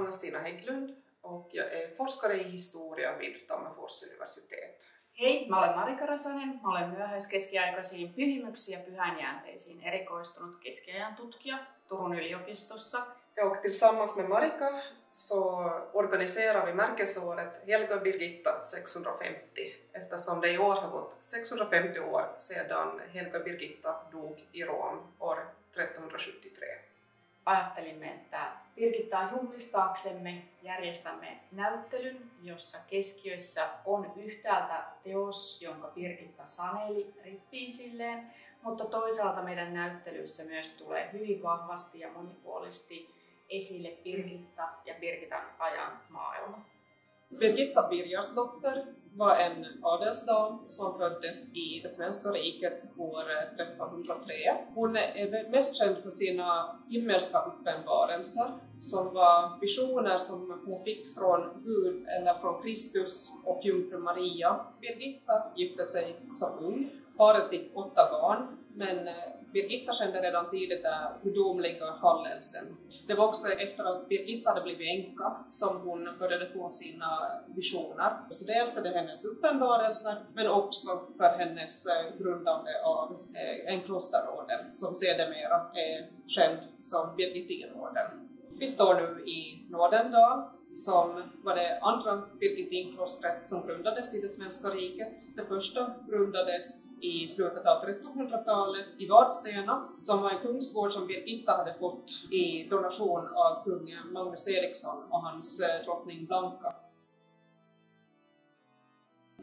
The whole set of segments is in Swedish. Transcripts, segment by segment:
Anna-Stina Hägglund och jag är forskare i historia vid Tammerfors universitet. Hei, mä olen Marika Rasanen. Mä olen myöhäiskeskiaikaisiin pyhimyksiin ja pyhäinjäänteisiin erikoistunut keskiajan tutkija Turun yliopistossa. Och tillsammans med Marika så organiserar vi märkesåret Helga Birgitta 650 eftersom det i år har gått 650 år sedan Helga Birgitta dog i Rom år 1373. Ajattelimme, että Birgittaa juhlistaaksemme järjestämme näyttelyn, jossa keskiössä on yhtäältä teos, jonka Birgitta saneli rippiisilleen, mutta toisaalta meidän näyttelyssä myös tulee hyvin vahvasti ja monipuolisesti esille Birgitta ja Birgitan ajan maailma. Birgitta Birgersdotter var en adelsdam som föddes i det svenska riket år 1303. Hon är mest känd för sina himmelska uppenbarelser som var visioner som hon fick från Gud eller från Kristus och jungfru Maria. Birgitta gifte sig som ung. Paret fick 8 barn, men Birgitta kände redan tidigt den gudomliga kallelsen. Det var också efter att Birgitta hade blivit änka som hon började få sina visioner. Så dels är det hennes uppenbarelser, men också för hennes grundande av en klosterorden som sedermera är känd som Birgittinorden. Vi står nu i Nordendal, som var det andra Birgittinklostret som grundades i det svenska riket. Det första grundades i slutet av 1300-talet i Vadstena, som var en kungsgård som Birgitta hade fått i donation av kung Magnus Eriksson och hans drottning Blanka.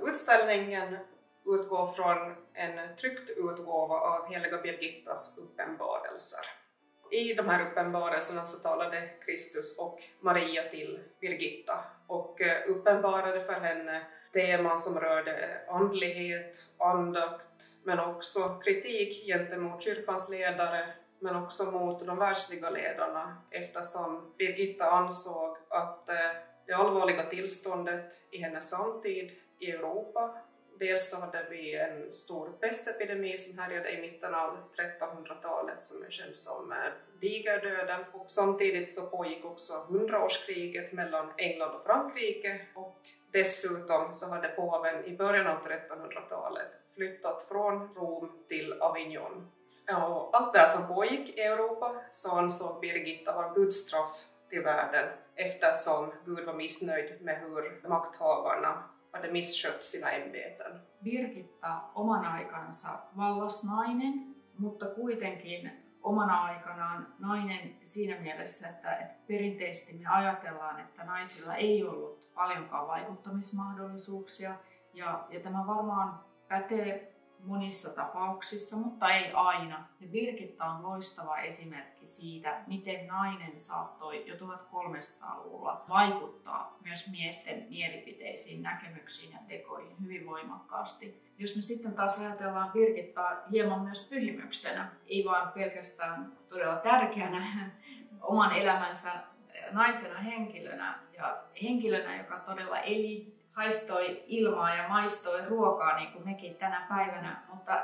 Utställningen utgår från en tryckt utgåva av heliga Birgittas uppenbarelser. I de här uppenbarelserna så talade Kristus och Maria till Birgitta och uppenbarade för henne teman som rörde andlighet, andakt, men också kritik gentemot kyrkans ledare, men också mot de världsliga ledarna, eftersom Birgitta ansåg att det allvarliga tillståndet i hennes samtid i Europa. Dels så hade vi en stor pestepidemi som härjade i mitten av 1300-talet som är känd som digerdöden. Och samtidigt så pågick också 100-årskriget mellan England och Frankrike. Och dessutom så hade påven i början av 1300-talet flyttat från Rom till Avignon. Och allt det som pågick i Europa så ansåg Birgitta var Guds straff till världen eftersom Gud var missnöjd med hur makthavarna hade misskött sina ämbeten. Birgitta omana aikansa vallas nainen, mutta kuitenkin omana aikanaan nainen siinä mielessä, että perinteisesti me ajatellaan, että naisilla ei ollut paljonkaan vaikuttamismahdollisuuksia. Ja tämä varmaan pätee monissa tapauksissa, mutta ei aina. Ja Birgitta on loistava esimerkki siitä, miten nainen saattoi jo 1300-luvulla vaikuttaa myös miesten mielipiteisiin, näkemyksiin ja tekoihin hyvin voimakkaasti. Jos me sitten taas ajatellaan Birgittaa hieman myös pyhimyksenä, ei vaan pelkästään todella tärkeänä oman elämänsä naisena henkilönä ja henkilönä, joka todella eli, haistoi ilmaa ja maistoi ruokaa niin kuin mekin tänä päivänä, mutta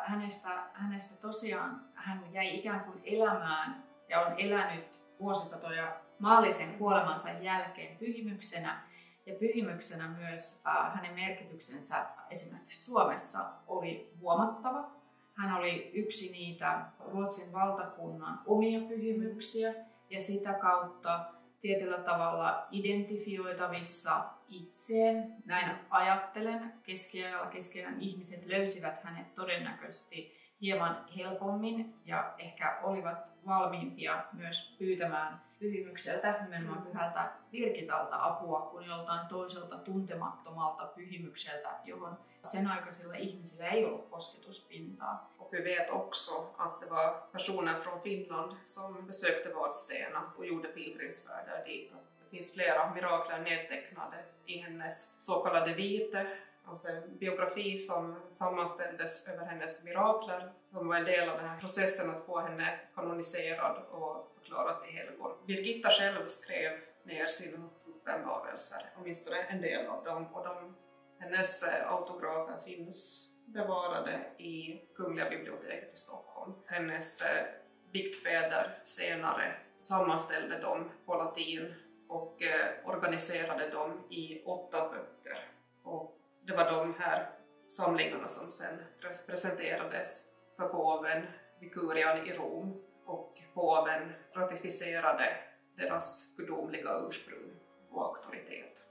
hänestä tosiaan hän jäi ikään kuin elämään ja on elänyt vuosisatoja maallisen kuolemansa jälkeen pyhimyksenä. Ja pyhimyksenä myös hänen merkityksensä esimerkiksi Suomessa oli huomattava. Hän oli yksi niitä Ruotsin valtakunnan omia pyhimyksiä ja sitä kautta tietyllä tavalla identifioitavissa itseen. Näin ajattelen. Keskiajan ihmiset löysivät hänet todennäköisesti hieman helpommin ja ehkä olivat valmiimpia myös pyytämään pyhimykseltä, nimenomaan pyhältä Birgitalta apua kuin joltain toiselta tuntemattomalta pyhimykseltä, johon sen aikaisilla ihmisillä ei ollut kosketuspintaa. Och vi vet också att det var personer från Finland som besökte Vadstena och gjorde pilgrimsfärder dit. Det finns flera mirakler nedtecknade i hennes så kallade vite, alltså en biografi som sammanställdes över hennes mirakler, som var en del av den här processen att få henne kanoniserad och förklarad till helgon. Birgitta själv skrev ner sina uppenbarelser, åtminstone en del av dem, och hennes autografer finns bevarade i Kungliga biblioteket i Stockholm. Hennes biktfäder senare sammanställde dem på latin och organiserade dem i 8 böcker. Och det var de här samlingarna som sen presenterades för påven vid kurian i Rom, och påven ratificerade deras gudomliga ursprung och auktoritet.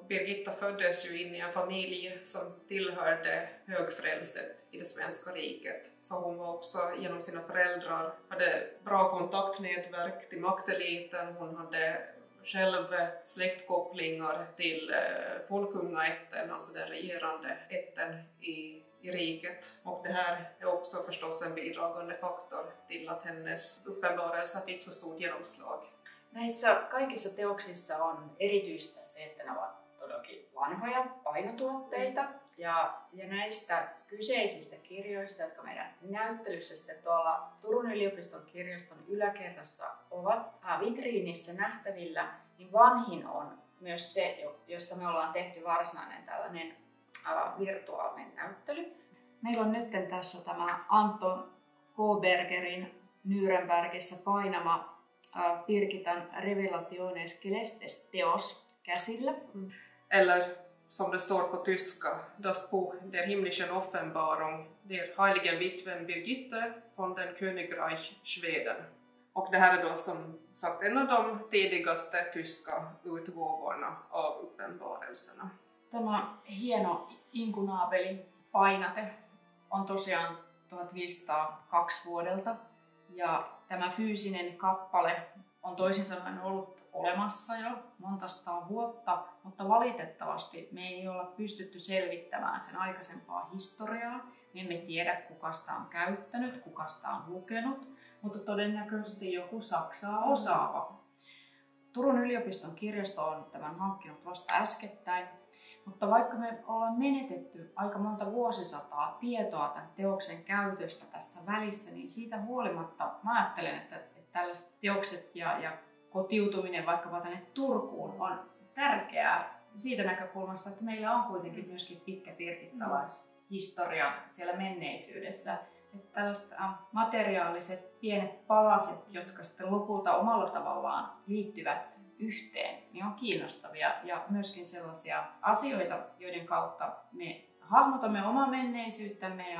Birgitta föddes ju in i en familj som tillhörde högfrälset i det svenska riket, så hon var också genom sina föräldrar hade bra kontaktnätverk till makteliten. Hon hade själv släktkopplingar till folkungaätten, alltså den regerande ätten i riket. Och det här är också förstås en bidragande faktor till att hennes uppenbarelse fick så stort genomslag. Näissä kaikissa teoksissa on erityistä se, että ne ovat todellakin vanhoja painotuotteita. Ja näistä kyseisistä kirjoista, jotka meidän näyttelyssä sitten tuolla Turun yliopiston kirjaston yläkerrassa ovat vitriinissä nähtävillä, niin vanhin on myös se, josta me ollaan tehty varsinainen tällainen virtuaalinen näyttely. Meillä on nyt tässä tämä Anton Kobergerin Nürnbergissä painama Birgittan Revelationes Celestes teos käsillä. Eller som det står på tyska, das Buch der himmlischen Offenbarung der heiligen Witwen Birgitte von den Königreich Schweden. Och det här är då som sagt en av de tidigaste tyska utgåvorna av uppenbarelserna. Tämä hieno inkunaabeli painate on tosiaan 1502 vuodelta. Ja tämä fyysinen kappale on toisin sanoen ollut olemassa jo monta sataa vuotta, mutta valitettavasti me ei olla pystytty selvittämään sen aikaisempaa historiaa. Me emme tiedä, kuka sitä on käyttänyt, kuka sitä on lukenut, mutta todennäköisesti joku saksaa osaava. Turun yliopiston kirjasto on tämän hankkinut vasta äskettäin, mutta vaikka me ollaan menetetty aika monta vuosisataa tietoa tämän teoksen käytöstä tässä välissä, niin siitä huolimatta mä ajattelen, että tällaiset teokset ja kotiutuminen vaikkapa tänne Turkuun on tärkeää siitä näkökulmasta, että meillä on kuitenkin myöskin pitkä birgittalaishistoria siellä menneisyydessä. Että tällaiset materiaaliset pienet palaset, jotka sitten lopulta omalla tavallaan liittyvät yhteen, niin on kiinnostavia ja myöskin sellaisia asioita, joiden kautta me hahmotamme omaa menneisyyttämme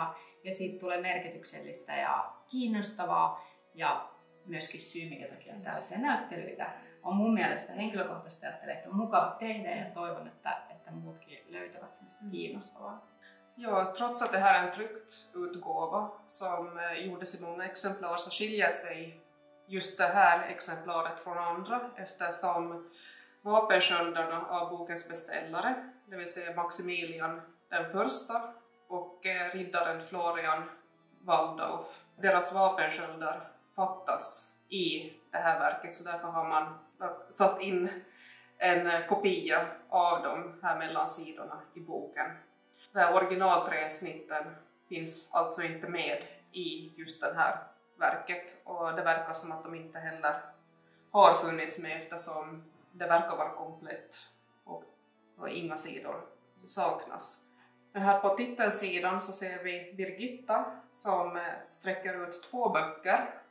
ja siitä tulee merkityksellistä ja kiinnostavaa ja myöskin syy, minkä takia tällaisia näyttelyitä on mun mielestä henkilökohtaisesti ajattelen, että on mukava tehdä ja toivon, että muutkin löytävät sellaista kiinnostavaa. Ja, trots att det här är en tryckt utgåva som gjordes i många exemplar så skiljer sig just det här exemplaret från andra eftersom vapensköldarna av bokens beställare, det vill säga Maximilian den första och riddaren Florian Walldorf, deras vapensköldar fattas i det här verket, så därför har man satt in en kopia av dem här mellan sidorna i boken. Det här originalträsnitten finns alltså inte med i just det här verket, och det verkar som att de inte heller har funnits med eftersom det verkar vara komplett och inga sidor saknas. Här på titelsidan så ser vi Birgitta som sträcker ut 2 böcker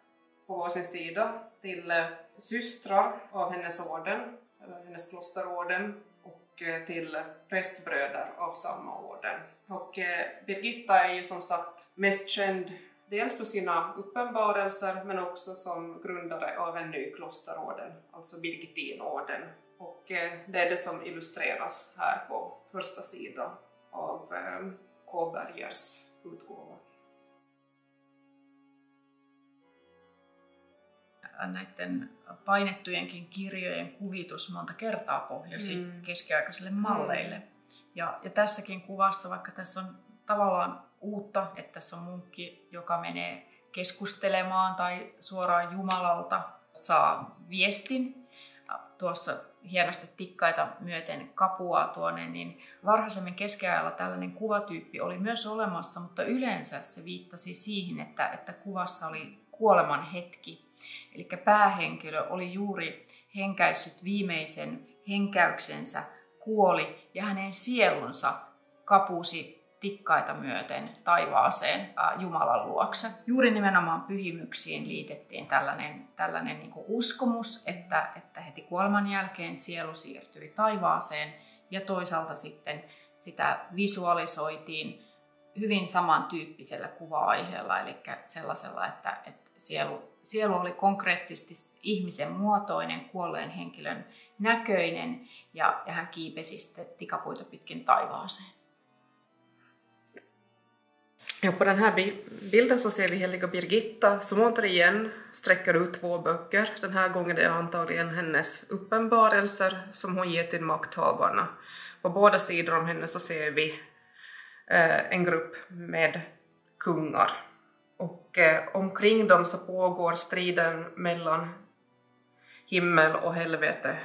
på varsin sida till systrar av hennes orden, hennes klosterorden, och till prästbröder av samma orden. Och Birgitta är ju som sagt mest känd dels på sina uppenbarelser men också som grundare av en ny klosterorden, alltså Birgittinorden. Och det är det som illustreras här på första sidan av Kobergers utgåva. Näiden painettujenkin kirjojen kuvitus monta kertaa pohjasi keskiaikaisille malleille. Ja tässäkin kuvassa, vaikka tässä on tavallaan uutta, että tässä on munkki, joka menee keskustelemaan tai suoraan Jumalalta saa viestin, tuossa hienosti tikkaita myöten kapuaa tuonne, niin varhaisemmin keskiajalla tällainen kuvatyyppi oli myös olemassa, mutta yleensä se viittasi siihen, että kuvassa oli kuoleman hetki. Eli päähenkilö oli juuri henkäissyt viimeisen henkäyksensä, kuoli ja hänen sielunsa kapusi tikkaita myöten taivaaseen Jumalan luokse. Juuri nimenomaan pyhimyksiin liitettiin tällainen niin kuin uskomus, että heti kuoleman jälkeen sielu siirtyi taivaaseen ja toisaalta sitten sitä visualisoitiin hyvin samantyyppisellä kuva-aiheella, eli sellaisella, että sielu oli konkreettisesti ihmisen muotoinen, kuolleen henkilön näköinen ja hän kiipesi sitten tikapuita pitkin taivaaseen. Ja på den här bilden så ser vi heliga Birgitta som återigen sträcker ut 2 böcker. Den här gången är det antagligen hennes uppenbarelser som hon ger till makthavarna. På båda sidor om henne så ser vi en grupp med kungar. Och omkring dem så pågår striden mellan himmel och helvete.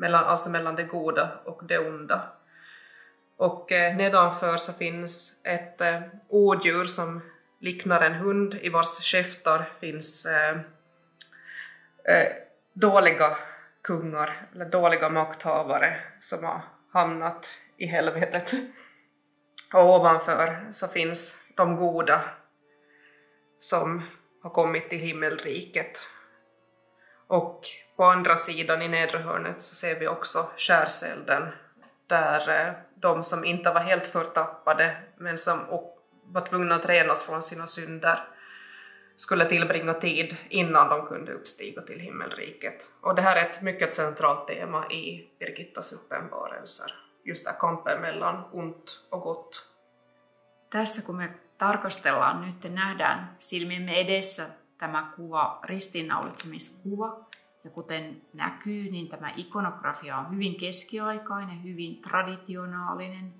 Alltså mellan det goda och det onda. Och nedanför så finns ett odjur som liknar en hund i vars käftar finns dåliga kungar eller dåliga makthavare som har hamnat i helvetet. Och ovanför så finns de goda som har kommit till himmelriket. Och på andra sidan i nedre hörnet så ser vi också skärselden där de som inte var helt förtappade men som var tvungna att renas från sina synder skulle tillbringa tid innan de kunde uppstiga till himmelriket. Och det här är ett mycket centralt tema i Birgittas uppenbarelser. Just tämä kampen mellan ont och gott. Tässä kun me tarkastellaan nyt ja nähdään silmiemme edessä tämä kuva, ristiinnaulitsemiskuva, ja kuten näkyy, niin tämä ikonografia on hyvin keskiaikainen, hyvin traditionaalinen,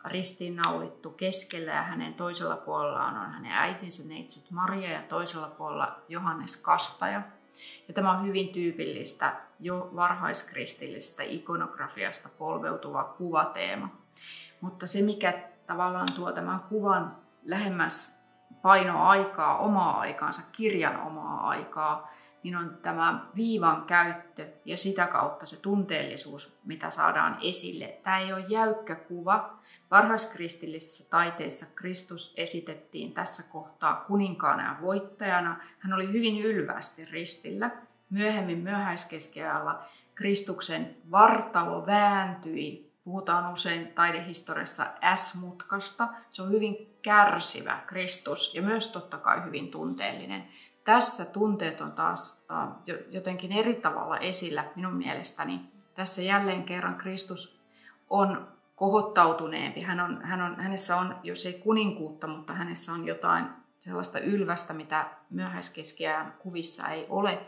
ristiinnaulittu keskellä ja hänen toisella puolellaan on hänen äitinsä neitsyt Maria ja toisella puolella Johannes Kastaja. Ja tämä on hyvin tyypillistä jo varhaiskristillisestä ikonografiasta polveutuva kuvateema. Mutta se, mikä tavallaan tuo tämän kuvan lähemmäs painoaikaa, omaa aikaansa, kirjan omaa aikaa, niin on tämä viivan käyttö ja sitä kautta se tunteellisuus, mitä saadaan esille. Tämä ei ole jäykkä kuva. Varhaiskristillisessä taiteessa Kristus esitettiin tässä kohtaa kuninkaana ja voittajana. Hän oli hyvin ylvästi ristillä. Myöhemmin myöhäiskeskiajalla Kristuksen vartalo vääntyi. Puhutaan usein taidehistoriassa S-mutkasta. Se on hyvin kärsivä Kristus ja myös totta kai hyvin tunteellinen. Tässä tunteet on taas jotenkin eri tavalla esillä minun mielestäni. Tässä jälleen kerran Kristus on kohottautuneempi. Hänessä on, jos ei kuninkuutta, mutta hänessä on jotain sellaista ylvästä, mitä myöhäiskeskiajan kuvissa ei ole.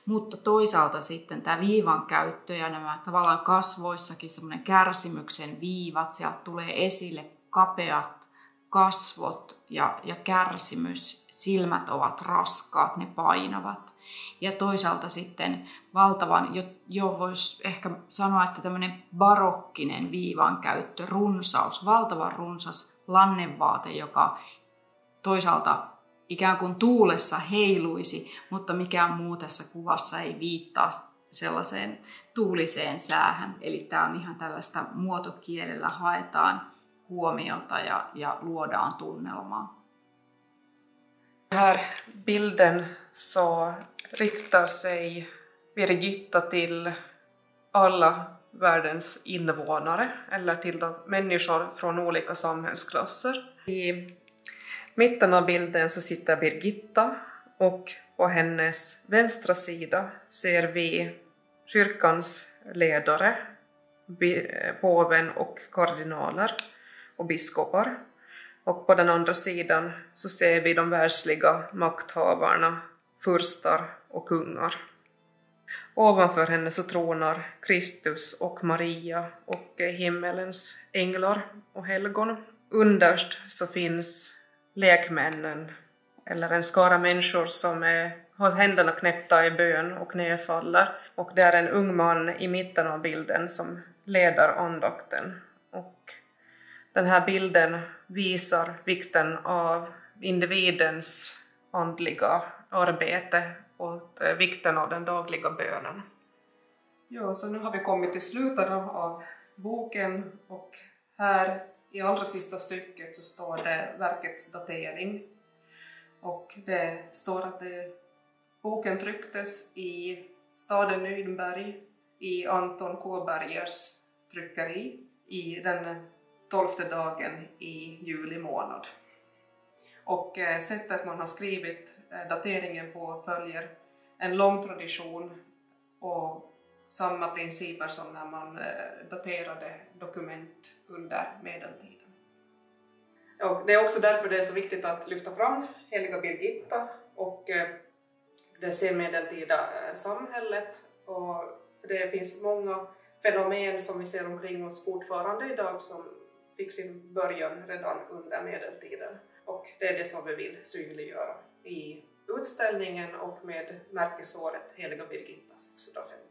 Mutta toisaalta sitten tämä viivan käyttö ja nämä tavallaan kasvoissakin semmoinen kärsimyksen viivat, sieltä tulee esille kapeat kasvot ja kärsimys. Silmät ovat raskaat, ne painavat. Ja toisaalta sitten valtavan, jo voisi ehkä sanoa, että tämmöinen barokkinen viivan käyttö, runsaus, valtavan runsas lannenvaate, joka toisaalta ikään kuin tuulessa heiluisi, mutta mikään muu tässä kuvassa ei viittaa sellaiseen tuuliseen säähän. Eli tämä on ihan tällaista muotokielellä haetaan huomiota ja luodaan tunnelmaa. Den här bilden så riktar sig Birgitta till alla världens invånare eller till de människor från olika samhällsklasser. I mitten av bilden så sitter Birgitta och på hennes vänstra sida ser vi kyrkans ledare, påven och kardinaler och biskopar. Och på den andra sidan så ser vi de världsliga makthavarna, furstar och kungar. Ovanför henne så tronar Kristus och Maria och himmelens änglar och helgon. Underst så finns lekmännen, eller en skara människor som har händerna knäppta i bön och knäfaller. Och det är en ung man i mitten av bilden som leder andakten. Och den här bilden visar vikten av individens andliga arbete och vikten av den dagliga bönen. Ja, så nu har vi kommit till slutet av boken och här i allra sista stycket så står det verkets datering. Och det står att boken trycktes i staden Nürnberg i Anton K. Bergers tryckeri i den 12:e dagen i juli månad. Och sättet man har skrivit dateringen på följer en lång tradition och samma principer som när man daterade dokument under medeltiden. Och det är också därför det är så viktigt att lyfta fram heliga Birgitta och det senmedeltida samhället. Och det finns många fenomen som vi ser omkring oss fortfarande idag som fick sin början redan under medeltiden. Och det är det som vi vill synliggöra i utställningen och med märkesåret heliga Birgitta 650.